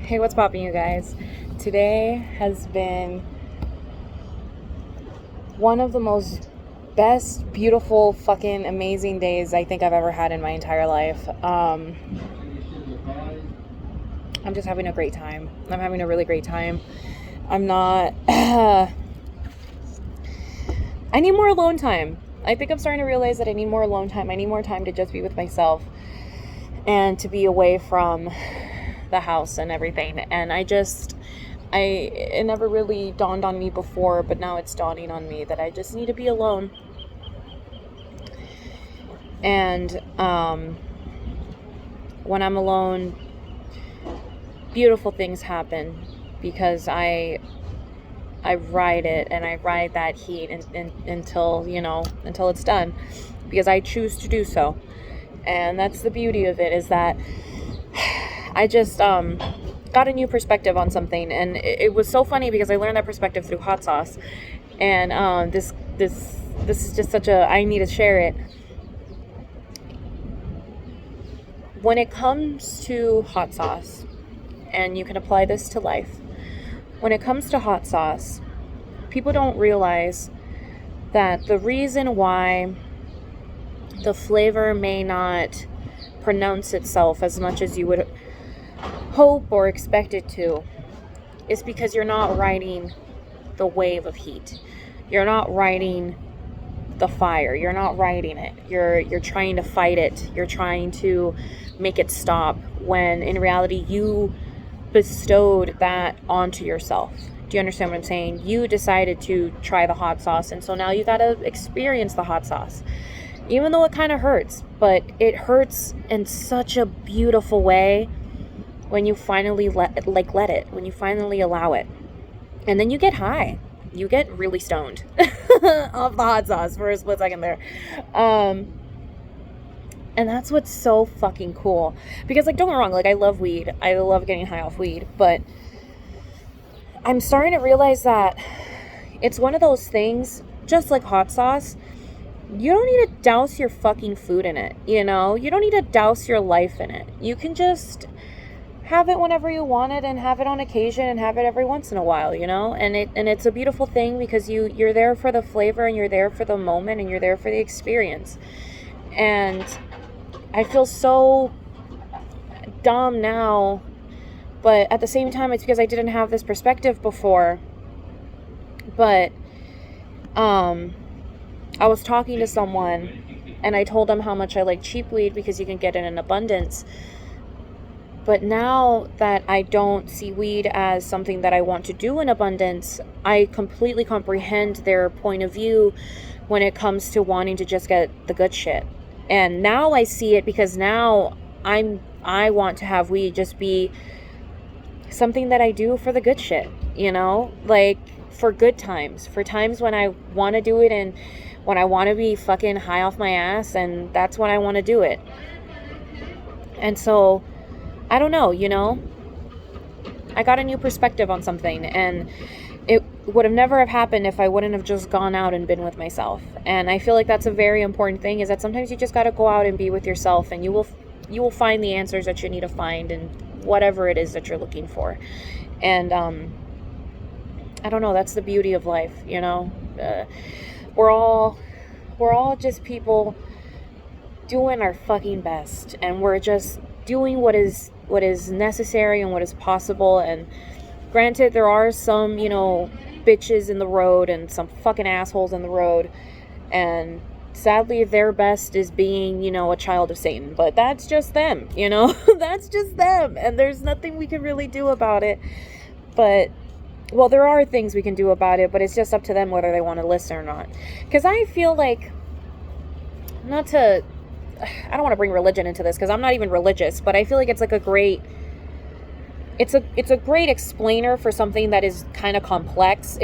Hey, what's popping, you guys? Today has been one of the most best, beautiful, fucking amazing days I think I've ever had in my entire life. I'm just having a great time. I'm having a really great time. I'm not... I need more alone time. I think I'm starting to realize that I need more alone time. I need more time to just be with myself and to be away from the house and everything. And it never really dawned on me before, but now it's dawning on me that I just need to be alone. And when I'm alone, beautiful things happen because I ride it, and I ride that heat until it's done, because I choose to do so. And that's the beauty of it, is that I just got a new perspective on something, and it was so funny because I learned that perspective through hot sauce. And this is just such a, I need to share it. When it comes to hot sauce, and you can apply this to life, when it comes to hot sauce, people don't realize that the reason why the flavor may not pronounce itself as much as you would hope or expect it to is because you're not riding the wave of heat. You're not riding the fire. You're not riding it. You're trying to fight it. You're trying to make it stop, when in reality you bestowed that onto yourself. Do you understand what I'm saying? You decided to try the hot sauce, and so now you gotta experience the hot sauce. Even though it kind of hurts, but it hurts in such a beautiful way when you finally let it, when you finally allow it. And then you get high. You get really stoned off the hot sauce for a split second there. And that's what's so fucking cool. Because, don't get me wrong, I love weed. I love getting high off weed. But I'm starting to realize that it's one of those things, just like hot sauce, you don't need to douse your fucking food in it, You don't need to douse your life in it. You can just have it whenever you want it, and have it on occasion, and have it every once in a while, And it's a beautiful thing, because you're there for the flavor, and you're there for the moment, and you're there for the experience. And I feel so dumb now, but at the same time, it's because I didn't have this perspective before. But I was talking to someone, and I told them how much I like cheap weed because you can get it in abundance. But now that I don't see weed as something that I want to do in abundance, I completely comprehend their point of view when it comes to wanting to just get the good shit. And now I see it, because now I want to have weed just be something that I do for the good shit, for good times, for times when I want to do it, and when I want to be fucking high off my ass, and that's when I want to do it. And so, I don't know, I got a new perspective on something, and it would have never have happened if I wouldn't have just gone out and been with myself. And I feel like that's a very important thing, is that sometimes you just got to go out and be with yourself, and you will find the answers that you need to find, and whatever it is that you're looking for. And I don't know, that's the beauty of life, we're all just people doing our fucking best, and we're just doing what is necessary and what is possible. And granted, there are some, bitches in the road, and some fucking assholes in the road, and sadly their best is being, a child of Satan. But that's just them, that's just them, and there's nothing we can really do about it. But, well, there are things we can do about it, but it's just up to them whether they want to listen or not. Because I feel like, I don't want to bring religion into this, because I'm not even religious, but I feel like it's like a great explainer for something that is kind of complex.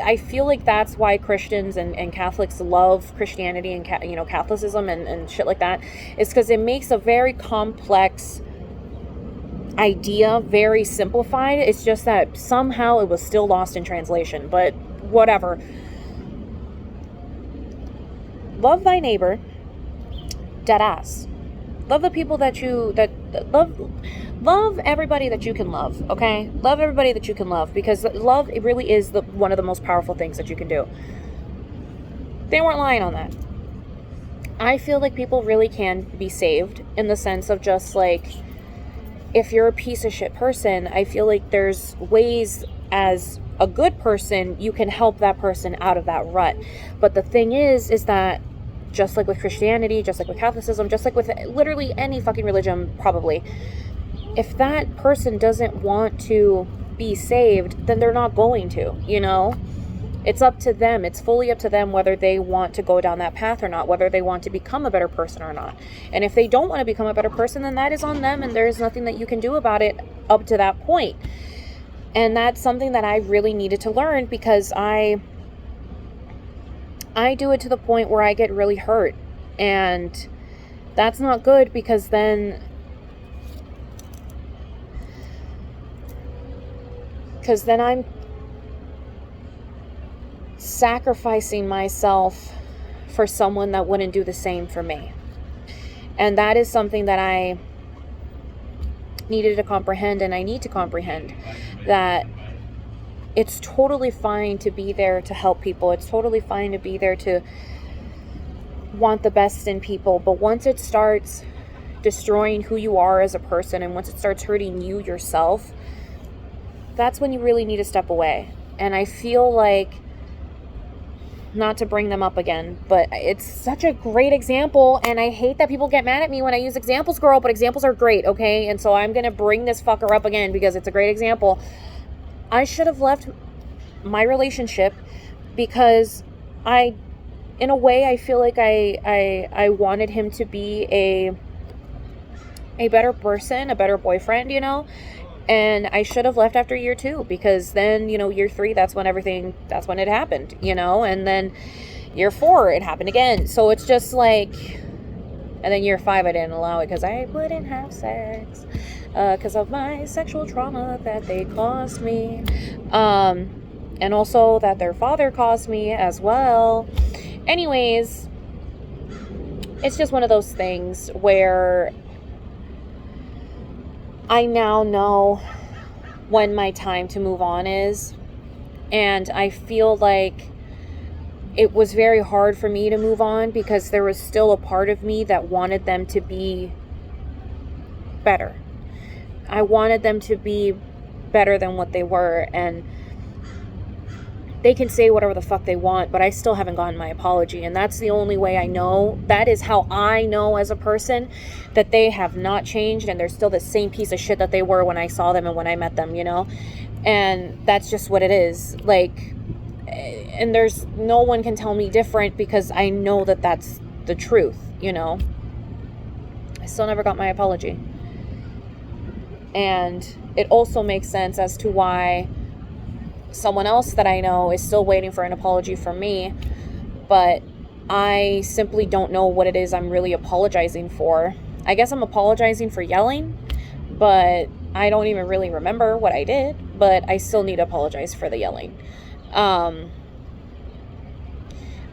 I feel like that's why Christians and Catholics love Christianity and Catholicism and shit like that, is because it makes a very complex idea very simplified. It's just that somehow it was still lost in translation, but whatever. Love thy neighbor, dead ass. Love the people love everybody that you can love, okay? Love everybody that you can love, because love, it really is one of the most powerful things that you can do. They weren't lying on that. I feel like people really can be saved, in the sense of just like, if you're a piece of shit person, I feel like there's ways, as a good person, you can help that person out of that rut. But the thing is that just like with Christianity, just like with Catholicism, just like with literally any fucking religion, probably, if that person doesn't want to be saved, then they're not going to, you know? It's up to them. It's fully up to them whether they want to go down that path or not, whether they want to become a better person or not. And if they don't want to become a better person, then that is on them, and there is nothing that you can do about it up to that point. And that's something that I really needed to learn, because I do it to the point where I get really hurt. And that's not good, because then I'm sacrificing myself for someone that wouldn't do the same for me. And that is something that I needed to comprehend, and I need to comprehend, that it's totally fine to be there to help people. It's totally fine to be there to want the best in people. But once it starts destroying who you are as a person, and once it starts hurting you yourself, that's when you really need to step away. And I feel like, not to bring them up again, but it's such a great example, and I hate that people get mad at me when I use examples, girl, but examples are great, okay? And so I'm gonna bring this fucker up again because it's a great example. I should have left my relationship because in a way, I feel like I wanted him to be a better person, a better boyfriend, you know? And I should have left after year 2, because then, you know, year 3, that's when it happened, you know? And then year 4, it happened again. So it's just like, and then year 5, I didn't allow it because I wouldn't have sex because of my sexual trauma that they caused me. And also that their father caused me as well. Anyways, it's just one of those things where I now know when my time to move on is, and I feel like it was very hard for me to move on because there was still a part of me that wanted them to be better. I wanted them to be better than what they were, and they can say whatever the fuck they want, but I still haven't gotten my apology. And that's the only way I know. That is how I know as a person that they have not changed, and they're still the same piece of shit that they were when I saw them and when I met them, you know? And that's just what it is. Like, and there's no one can tell me different, because I know that that's the truth, you know? I still never got my apology. And it also makes sense as to why someone else that I know is still waiting for an apology from me, but I simply don't know what it is I'm really apologizing for. I guess I'm apologizing for yelling, but I don't even really remember what I did, but I still need to apologize for the yelling. But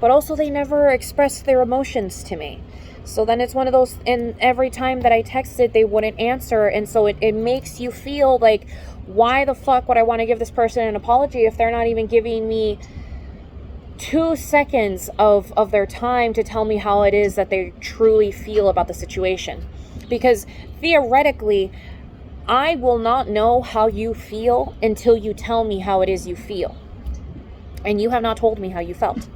also, they never expressed their emotions to me. So then it's one of those, and every time that I texted, they wouldn't answer. And so it makes you feel like, why the fuck would I want to give this person an apology if they're not even giving me 2 seconds of their time to tell me how it is that they truly feel about the situation? Because theoretically, I will not know how you feel until you tell me how it is you feel. And you have not told me how you felt.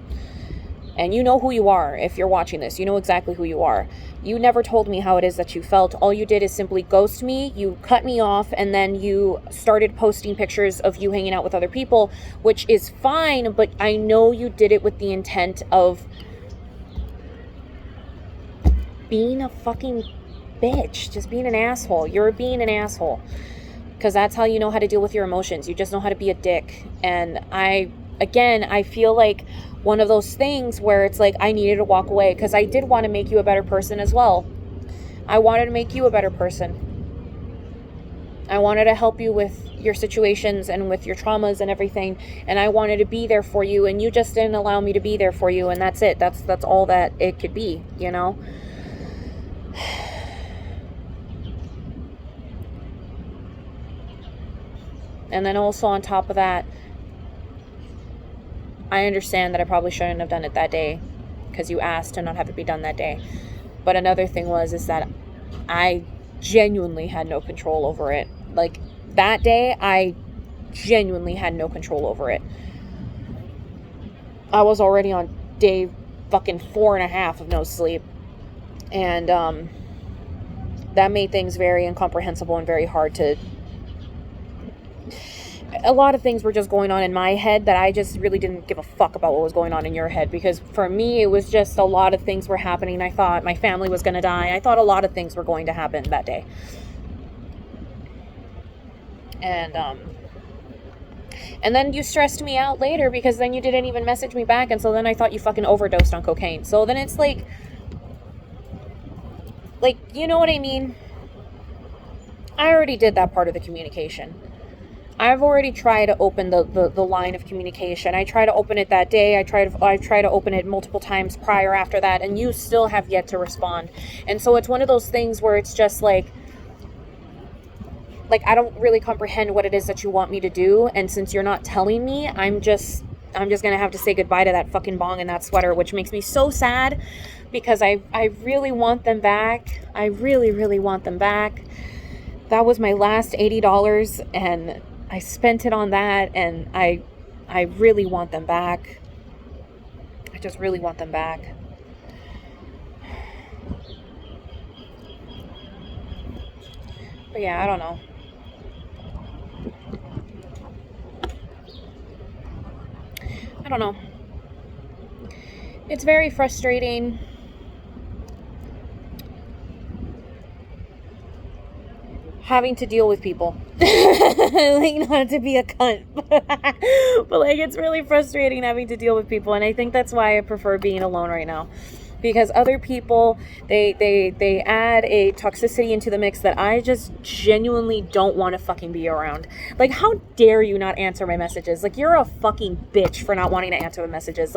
And you know who you are. If you're watching this, you know exactly who you are. You never told me how it is that you felt. All you did is simply ghost me. You cut me off, and then you started posting pictures of you hanging out with other people, which is fine, but I know you did it with the intent of being a fucking bitch. Just being an asshole. You're being an asshole. Because that's how you know how to deal with your emotions. You just know how to be a dick. And I feel like one of those things where it's like I needed to walk away, because I did want to make you a better person as well. I wanted to make you a better person. I wanted to help you with your situations and with your traumas and everything, and I wanted to be there for you, and you just didn't allow me to be there for you, and that's it. That's all that it could be, you know? And then also on top of that, I understand that I probably shouldn't have done it that day because you asked to not have it be done that day. But another thing is that I genuinely had no control over it. Like, that day, I genuinely had no control over it. I was already on day fucking 4.5 of no sleep. And, that made things very incomprehensible and very hard to... A lot of things were just going on in my head that I just really didn't give a fuck about what was going on in your head. Because for me, it was just a lot of things were happening. I thought my family was going to die. I thought a lot of things were going to happen that day. And then you stressed me out later because then you didn't even message me back. And so then I thought you fucking overdosed on cocaine. So then it's like, you know what I mean? I already did that part of the communication. I've already tried to open the line of communication. I tried to open it that day. I tried to open it multiple times prior after that, and you still have yet to respond. And so it's one of those things where it's just like I don't really comprehend what it is that you want me to do. And since you're not telling me, I'm just gonna have to say goodbye to that fucking bong and that sweater, which makes me so sad because I really want them back. I really, really want them back. That was my last $80 and I spent it on that, and I really want them back. I just really want them back. But yeah, I don't know. I don't know. It's very frustrating. Having to deal with people. Not to be a cunt. But it's really frustrating having to deal with people. And I think that's why I prefer being alone right now. Because other people, they add a toxicity into the mix that I just genuinely don't want to fucking be around. How dare you not answer my messages? You're a fucking bitch for not wanting to answer the messages.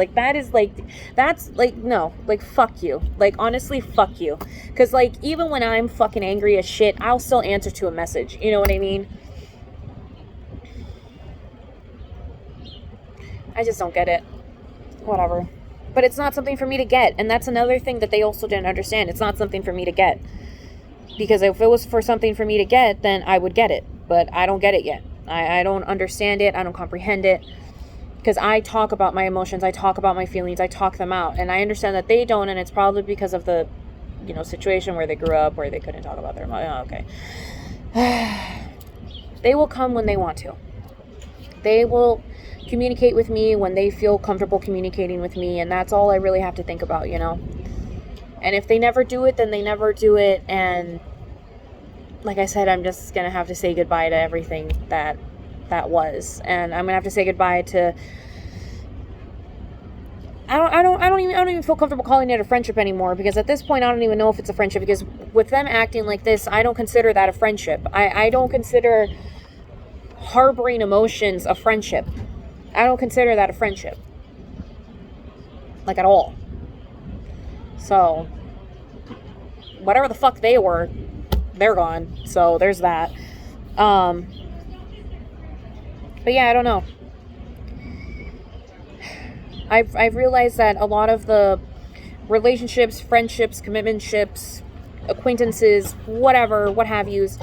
No. Fuck you. Honestly, fuck you. Because, even when I'm fucking angry as shit, I'll still answer to a message. You know what I mean? I just don't get it. Whatever. But it's not something for me to get. And that's another thing that they also didn't understand. It's not something for me to get. Because if it was for something for me to get, then I would get it. But I don't get it yet. I don't understand it. I don't comprehend it. Because I talk about my emotions. I talk about my feelings. I talk them out. And I understand that they don't. And it's probably because of the, situation where they grew up, where they couldn't talk about their emotions. Oh, okay. They will come when they want to. They will communicate with me when they feel comfortable communicating with me, and that's all I really have to think about, And if they never do it, then they never do it, and like I said, I'm just gonna have to say goodbye to everything that was, and I'm gonna have to say goodbye to. I don't even feel comfortable calling it a friendship anymore, because at this point I don't even know if it's a friendship, because with them acting like this, I don't consider that a friendship. I don't consider harboring emotions a friendship. I don't consider that a friendship. At all. So, whatever the fuck they were, they're gone. So, there's that. But yeah, I don't know. I've realized that a lot of the relationships, friendships, commitmentships, acquaintances, whatever, what have yous,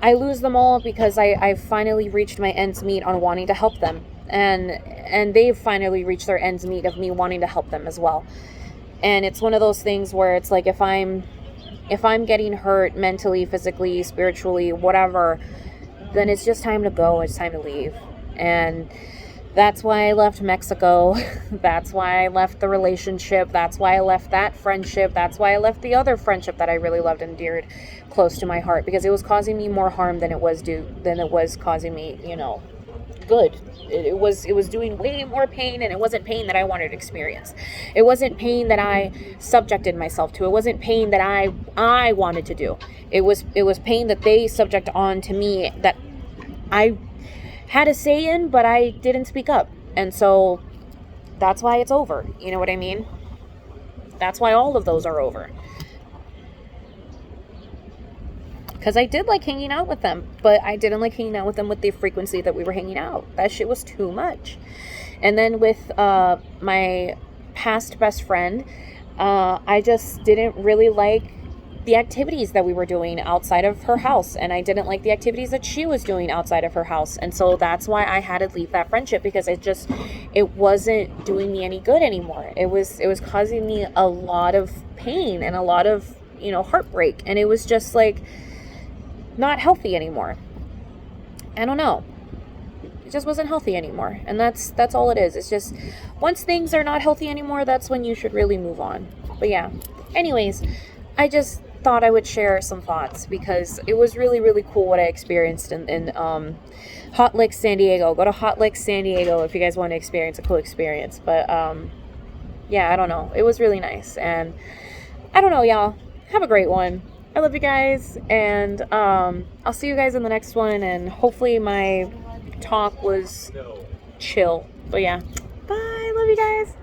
I lose them all because I've finally reached my ends meet on wanting to help them. And they've finally reached their ends meet of me wanting to help them as well. And it's one of those things where it's if I'm getting hurt mentally, physically, spiritually, whatever, then it's just time to go. It's time to leave. And that's why I left Mexico. That's why I left the relationship. That's why I left that friendship. That's why I left the other friendship that I really loved and endeared close to my heart, because it was causing me more harm than it was causing me, good. It was doing way more pain, and it wasn't pain that I wanted to experience. It wasn't pain that I subjected myself to. It wasn't pain that I wanted to do. It was pain that they subject on to me that I had a say in, but I didn't speak up. And so that's why it's over. You know what I mean? That's why all of those are over. because I did like hanging out with them, but I didn't like hanging out with them with the frequency that we were hanging out. That shit was too much. And then with my past best friend, I just didn't really like the activities that we were doing outside of her house, and I didn't like the activities that she was doing outside of her house. And so that's why I had to leave that friendship, because it wasn't doing me any good anymore. It was causing me a lot of pain and a lot of, heartbreak, and it was just like not healthy anymore. I don't know. It just wasn't healthy anymore. And that's all it is. It's just, once things are not healthy anymore, that's when you should really move on. But yeah. Anyways, I just thought I would share some thoughts, because it was really, really cool what I experienced in Hot Licks, San Diego. Go to Hot Licks, San Diego if you guys want to experience a cool experience. But yeah, I don't know. It was really nice. And I don't know, y'all. Have a great one. I love you guys. And I'll see you guys in the next one. And hopefully my talk was chill. But yeah. Bye. Love you guys.